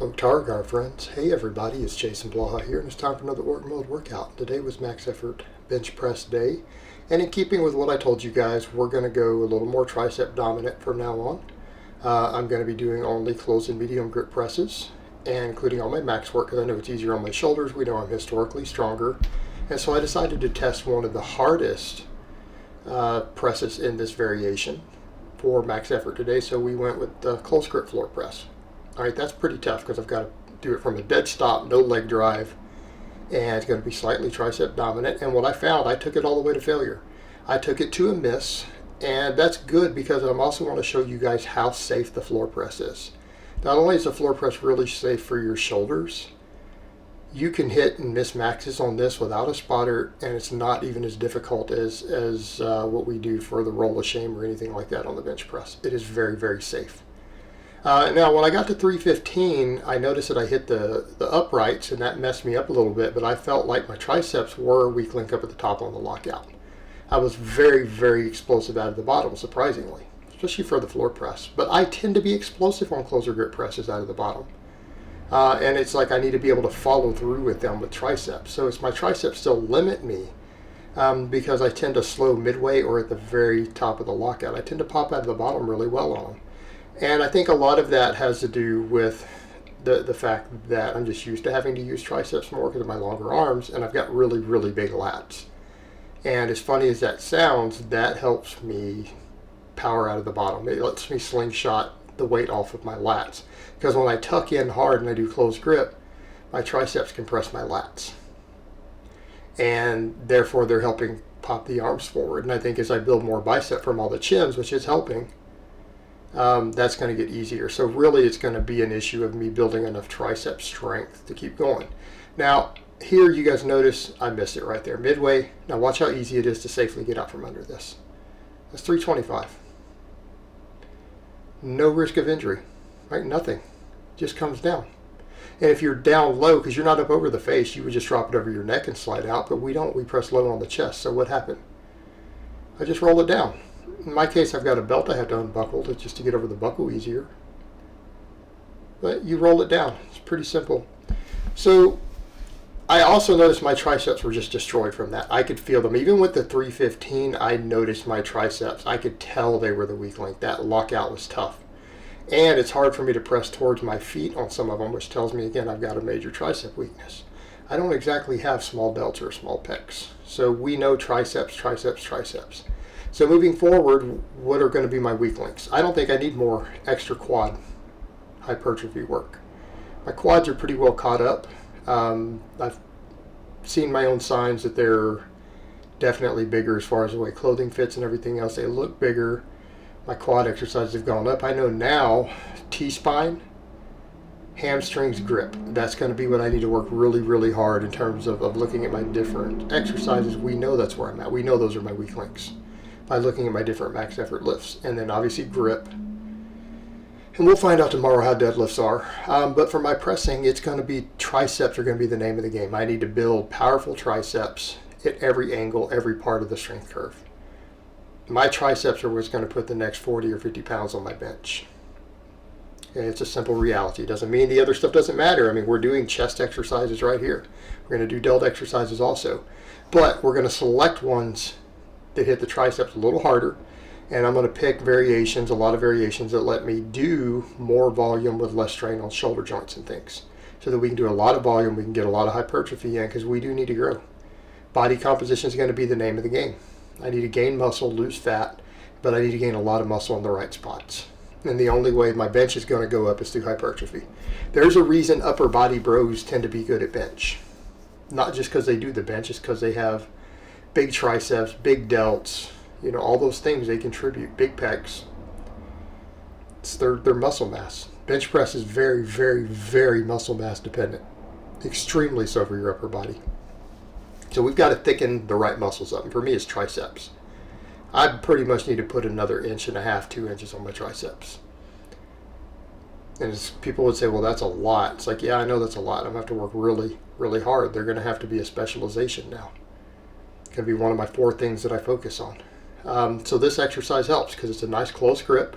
Otargar friends, hey everybody, it's Jason Blaha here, and it's time for another Orc Mode workout. Today was max effort bench press day, and in keeping with what I told you guys, we're going to go a little more tricep dominant from now on. I'm going to be doing only close and medium grip presses, and including all my max work, because I know it's easier on my shoulders. We know I'm historically stronger, and so I decided to test one of the hardest presses in this variation for max effort today, so we went with the close grip floor press. Alright, that's pretty tough because I've got to do it from a dead stop, no leg drive, and it's going to be slightly tricep dominant. And what I found, I took it all the way to failure. I took it to a miss, and that's good because I'm also want to show you guys how safe the floor press is. Not only is the floor press really safe for your shoulders, you can hit and miss maxes on this without a spotter, and it's not even as difficult as what we do for the roll of shame or anything like that on the bench press. It is very, very safe. Now, when I got to 315, I noticed that I hit the uprights, and that messed me up a little bit, but I felt like my triceps were a weak link up at the top on the lockout. I was very, very explosive out of the bottom, surprisingly, especially for the floor press. But I tend to be explosive on closer grip presses out of the bottom. And it's like I need to be able to follow through with them with triceps. So it's my triceps still limit me because I tend to slow midway or at the very top of the lockout. I tend to pop out of the bottom really well on them. And I think a lot of that has to do with the fact that I'm just used to having to use triceps more because of my longer arms, and I've got really, really big lats. And as funny as that sounds, that helps me power out of the bottom. It lets me slingshot the weight off of my lats. Because when I tuck in hard and I do close grip, my triceps compress my lats. And therefore they're helping pop the arms forward. And I think as I build more bicep from all the chins, which is helping, that's going to get easier. So really it's going to be an issue of me building enough tricep strength to keep going. Now here you guys notice I missed it right there midway. Now watch how easy it is to safely get out from under this. That's 325. No risk of injury, right? Nothing. Just comes down. And if you're down low, because you're not up over the face, you would just drop it over your neck and slide out, but we don't. We press low on the chest. So what happened? I just roll it down. In my case, I've got a belt I have to unbuckle just to get over the buckle easier. But you roll it down. It's pretty simple. So I also noticed my triceps were just destroyed from that. I could feel them. Even with the 315, I noticed my triceps. I could tell they were the weak link. That lockout was tough. And it's hard for me to press towards my feet on some of them, which tells me, again, I've got a major tricep weakness. I don't exactly have small delts or small pecs. So we know triceps, triceps, triceps. So moving forward, what are going to be my weak links? I don't think I need more extra quad hypertrophy work. My quads are pretty well caught up. I've seen my own signs that they're definitely bigger as far as the way clothing fits and everything else. They look bigger. My quad exercises have gone up. I know now T-spine, hamstrings, grip. That's going to be what I need to work really, really hard in terms of looking at my different exercises. We know that's where I'm at. We know those are my weak links by looking at my different max effort lifts. And then obviously grip. And we'll find out tomorrow how deadlifts are. But for my pressing, it's going to be triceps are going to be the name of the game. I need to build powerful triceps at every angle, every part of the strength curve. My triceps are what's going to put the next 40 or 50 pounds on my bench. And it's a simple reality. It doesn't mean the other stuff doesn't matter. I mean, we're doing chest exercises right here. We're going to do delt exercises also. But we're going to select ones that hit the triceps a little harder. And I'm going to pick variations, a lot of variations that let me do more volume with less strain on shoulder joints and things. So that we can do a lot of volume, we can get a lot of hypertrophy in because we do need to grow. Body composition is going to be the name of the game. I need to gain muscle, lose fat, but I need to gain a lot of muscle in the right spots. And the only way my bench is going to go up is through hypertrophy. There's a reason upper body bros tend to be good at bench. Not just because they do the bench, it's because they have big triceps, big delts, you know, all those things they contribute, big pecs. It's their muscle mass. Bench press is very, very, very muscle mass dependent. Extremely so for your upper body. So we've got to thicken the right muscles up. And for me, it's triceps. I pretty much need to put another 1.5 inches, 2 inches on my triceps. And people would say, well, that's a lot. It's like, yeah, I know that's a lot. I'm going to have to work really, really hard. They're going to have to be a specialization now. It's going to be one of my 4 things that I focus on. So this exercise helps because it's a nice close grip.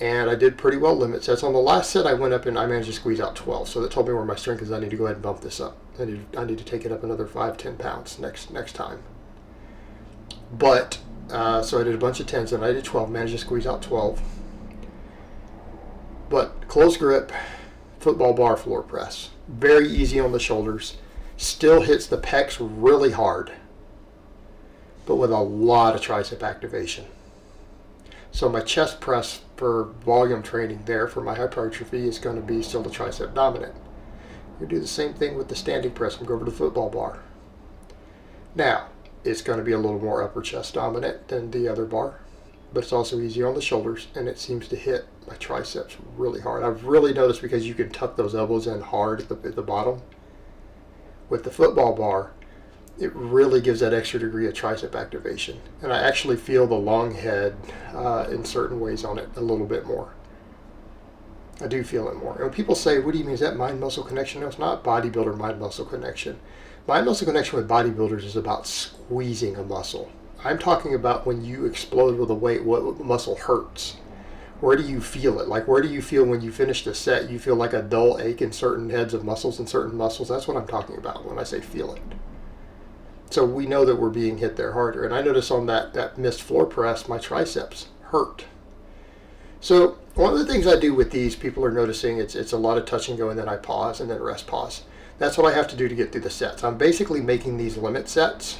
And I did pretty well limit sets. On the last set, I went up and I managed to squeeze out 12. So that told me where my strength is. I need to go ahead and bump this up. I need to take it up another 5-10 pounds next time. But so I did a bunch of 10s and I did 12. Managed to squeeze out 12. But close grip, football bar floor press. Very easy on the shoulders. Still hits the pecs really hard, but with a lot of tricep activation. So my chest press for volume training there for my hypertrophy is going to be still the tricep dominant. We do the same thing with the standing press and go over to the football bar. Now, it's going to be a little more upper chest dominant than the other bar, but it's also easy on the shoulders, and it seems to hit my triceps really hard. I've really noticed because you can tuck those elbows in hard at the bottom. With the football bar, it really gives that extra degree of tricep activation. And I actually feel the long head in certain ways on it a little bit more. I do feel it more. And when people say, what do you mean, is that mind-muscle connection? No, it's not bodybuilder mind-muscle connection. Mind-muscle connection with bodybuilders is about squeezing a muscle. I'm talking about when you explode with a weight, what muscle hurts. Where do you feel it? Like, where do you feel when you finish the set? You feel like a dull ache in certain heads of muscles and certain muscles. That's what I'm talking about when I say feel it. So we know that we're being hit there harder. And I notice on that missed floor press, my triceps hurt. So one of the things I do with these, people are noticing it's a lot of touch and go, and then I pause and then rest pause. That's what I have to do to get through the sets. I'm basically making these limit sets.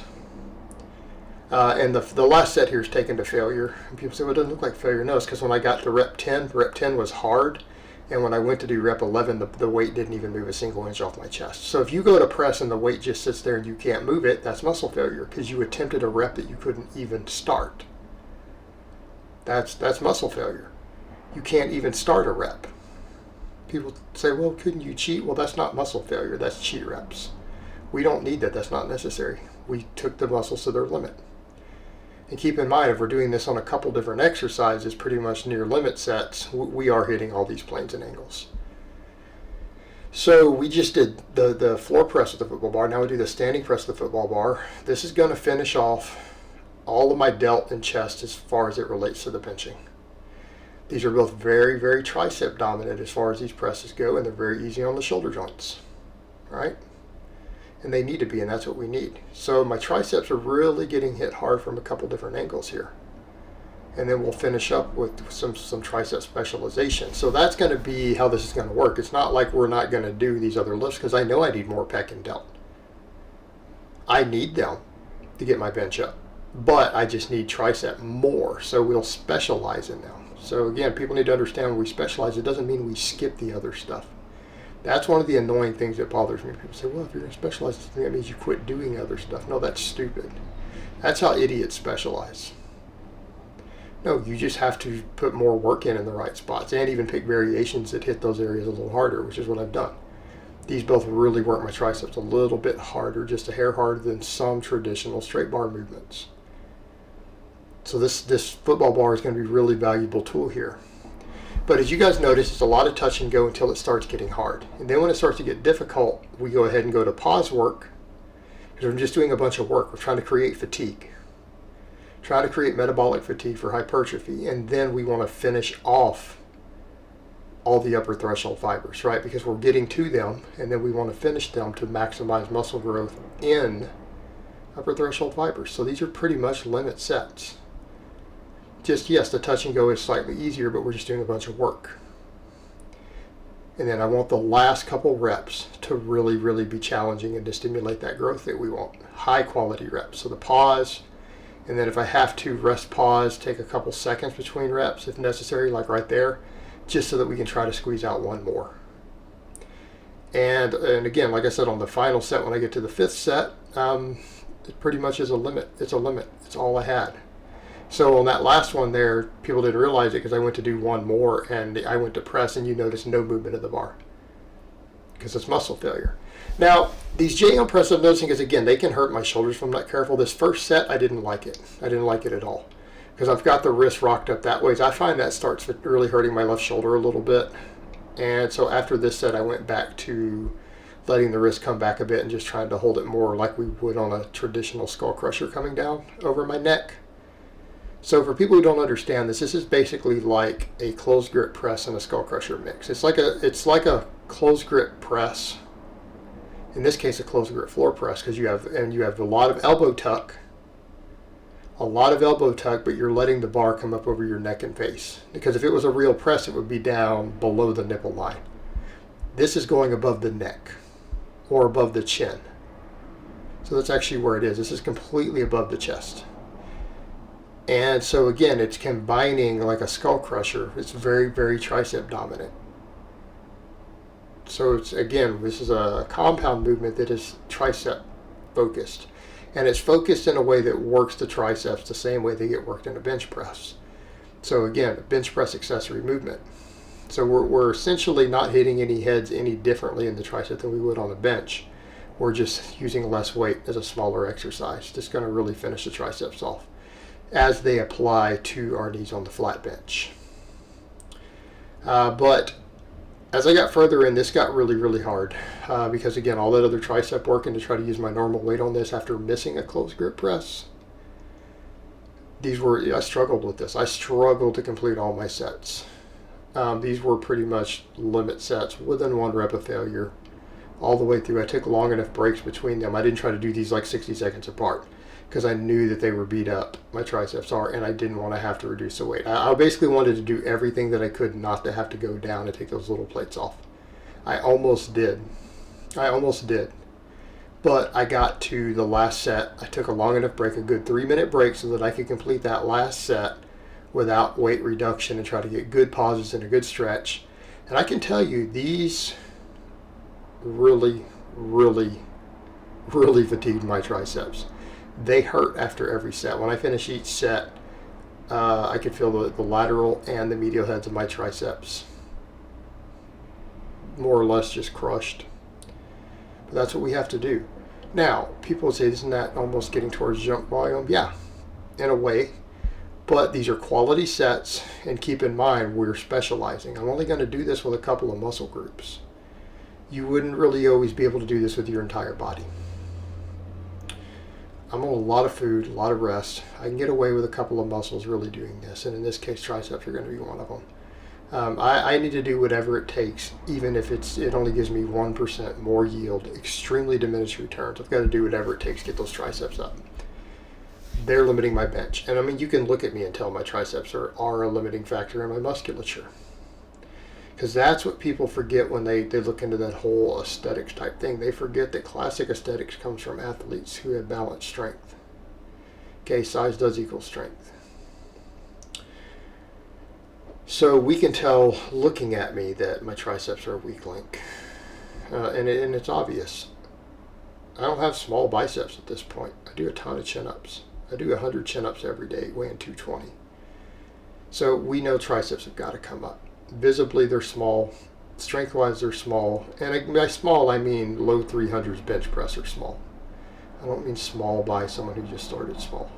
And the last set here is taken to failure. And people say, well, it doesn't look like failure. No, it's because when I got to rep 10 was hard. And when I went to do rep 11, the weight didn't even move a single inch off my chest. So if you go to press and the weight just sits there and you can't move it, that's muscle failure because you attempted a rep that you couldn't even start. That's muscle failure. You can't even start a rep. People say, well, couldn't you cheat? Well, that's not muscle failure. That's cheat reps. We don't need that. That's not necessary. We took the muscles to their limit. And keep in mind, if we're doing this on a couple different exercises, pretty much near limit sets, we are hitting all these planes and angles. So we just did the floor press with the football bar. Now we do the standing press with the football bar. This is going to finish off all of my delt and chest as far as it relates to the benching. These are both very, very tricep dominant as far as these presses go, and they're very easy on the shoulder joints, right? And they need to be, and that's what we need. So my triceps are really getting hit hard from a couple different angles here. And then we'll finish up with some tricep specialization. So that's going to be how this is going to work. It's not like we're not going to do these other lifts because I know I need more pec and delt. I need them to get my bench up, but I just need tricep more. So we'll specialize in them. So again, people need to understand when we specialize, it doesn't mean we skip the other stuff. That's one of the annoying things that bothers me. People say, well, if you're going to specialize in something, that means you quit doing other stuff. No, that's stupid. That's how idiots specialize. No, you just have to put more work in the right spots and even pick variations that hit those areas a little harder, which is what I've done. These both really work my triceps a little bit harder, just a hair harder than some traditional straight bar movements. So this football bar is going to be a really valuable tool here. But as you guys notice, it's a lot of touch and go until it starts getting hard. And then when it starts to get difficult, we go ahead and go to pause work. Because we're just doing a bunch of work. We're trying to create fatigue. Trying to create metabolic fatigue for hypertrophy. And then we want to finish off all the upper threshold fibers, right? Because we're getting to them, and then we want to finish them to maximize muscle growth in upper threshold fibers. So these are pretty much limit sets. Just, yes, the touch and go is slightly easier, but we're just doing a bunch of work. And then I want the last couple reps to really, really be challenging and to stimulate that growth that we want. High quality reps. So the pause, and then if I have to rest pause, take a couple seconds between reps if necessary, like right there, just so that we can try to squeeze out one more. And again, like I said, on the final set, when I get to the fifth set, it pretty much is a limit. It's a limit. It's all I had. So on that last one there, people didn't realize it because I went to do one more and I went to press and you notice no movement of the bar because it's muscle failure. Now, these J-arm press I'm noticing is, again, they can hurt my shoulders if I'm not careful. This first set, I didn't like it. I didn't like it at all because I've got the wrist rocked up that way. So I find that starts really hurting my left shoulder a little bit. And so after this set, I went back to letting the wrist come back a bit and just trying to hold it more like we would on a traditional skull crusher coming down over my neck. So for people who don't understand this, this is basically like a closed grip press and a skull crusher mix. It's like a closed grip press. In this case, a closed grip floor press, because you have a lot of elbow tuck, but you're letting the bar come up over your neck and face. Because if it was a real press, it would be down below the nipple line. This is going above the neck or above the chin. So that's actually where it is. This is completely above the chest. And so again, it's combining like a skull crusher. It's very, very tricep dominant. So it's, again, this is a compound movement that is tricep focused. And it's focused in a way that works the triceps the same way they get worked in a bench press. So again, a bench press accessory movement. So we're essentially not hitting any heads any differently in the tricep than we would on a bench. We're just using less weight as a smaller exercise. Just going to really finish the triceps off as they apply to our knees on the flat bench. But as I got further in, this got really, really hard because, again, all that other tricep work and to try to use my normal weight on this after missing a closed grip press, I struggled with this. I struggled to complete all my sets. These were pretty much limit sets within 1 rep of failure all the way through. I took long enough breaks between them. I didn't try to do these like 60 seconds apart, because I knew that they were beat up, my triceps are, and I didn't want to have to reduce the weight. I basically wanted to do everything that I could not to have to go down and take those little plates off. I almost did. But I got to the last set. I took a long enough break, a good 3-minute break, so that I could complete that last set without weight reduction and try to get good pauses and a good stretch. And I can tell you, these really, really, really fatigued my triceps. They hurt after every set. When I finish each set, I could feel the lateral and the medial heads of my triceps more or less just crushed. But that's what we have to do. Now, people would say, isn't that almost getting towards junk volume? Yeah, in a way. But these are quality sets, and keep in mind, we're specializing. I'm only going to do this with a couple of muscle groups. You wouldn't really always be able to do this with your entire body. I'm on a lot of food, a lot of rest. I can get away with a couple of muscles really doing this, and in this case, triceps are going to be one of them. I need to do whatever it takes, even if it only gives me 1% more yield, extremely diminished returns. I've got to do whatever it takes to get those triceps up. They're limiting my bench. And I mean, you can look at me and tell my triceps are a limiting factor in my musculature. Because that's what people forget when they look into that whole aesthetics type thing. They forget that classic aesthetics comes from athletes who have balanced strength. Okay, size does equal strength. So we can tell looking at me that my triceps are a weak link. And it's obvious. I don't have small biceps at this point. I do a ton of chin-ups. I do 100 chin-ups every day, weighing 220. So we know triceps have got to come up. Visibly, they're small. Strength-wise, they're small. And by small, I mean low 300s bench press are small. I don't mean small by someone who just started small.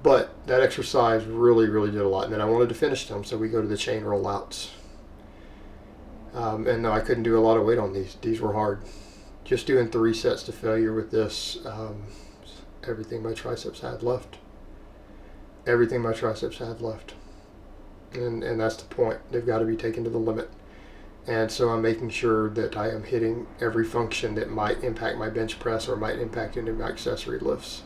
But that exercise really, really did a lot. And then I wanted to finish them, so we go to the chain rollouts. And no, I couldn't do a lot of weight on these. These were hard. Just doing 3 sets to failure with this, everything my triceps had left. Everything my triceps had left. And that's the point. They've got to be taken to the limit. And so I'm making sure that I am hitting every function that might impact my bench press or might impact any of my accessory lifts.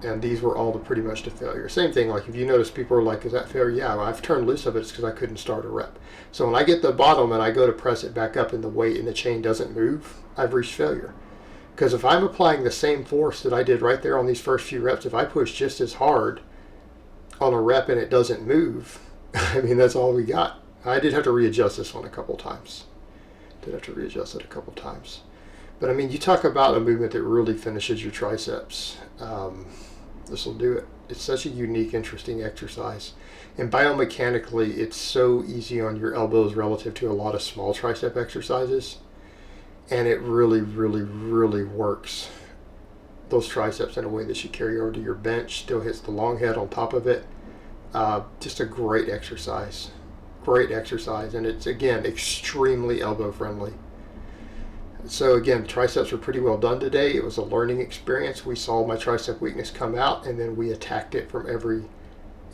And these were all pretty much to failure. Same thing, like if you notice people are like, is that failure? Yeah, well, I've turned loose of it. It's because I couldn't start a rep. So when I get to the bottom and I go to press it back up and the weight and the chain doesn't move, I've reached failure. Because if I'm applying the same force that I did right there on these first few reps, if I push just as hard on a rep and it doesn't move, I mean, that's all we got. I did have to readjust this one a couple times. But I mean, you talk about a movement that really finishes your triceps. This will do it. It's such a unique, interesting exercise. And biomechanically, it's so easy on your elbows relative to a lot of small tricep exercises. And it really, really, really works those triceps in a way that should carry over to your bench. Still hits the long head on top of it. Just a great exercise. And it's, again, extremely elbow friendly. So again, triceps were pretty well done today. It was a learning experience. We saw my tricep weakness come out, and then we attacked it from every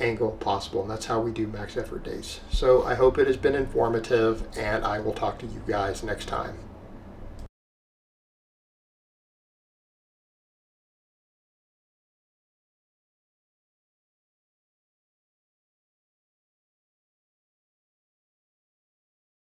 angle possible, and that's how we do max effort days. So I hope it has been informative, and I will talk to you guys next time.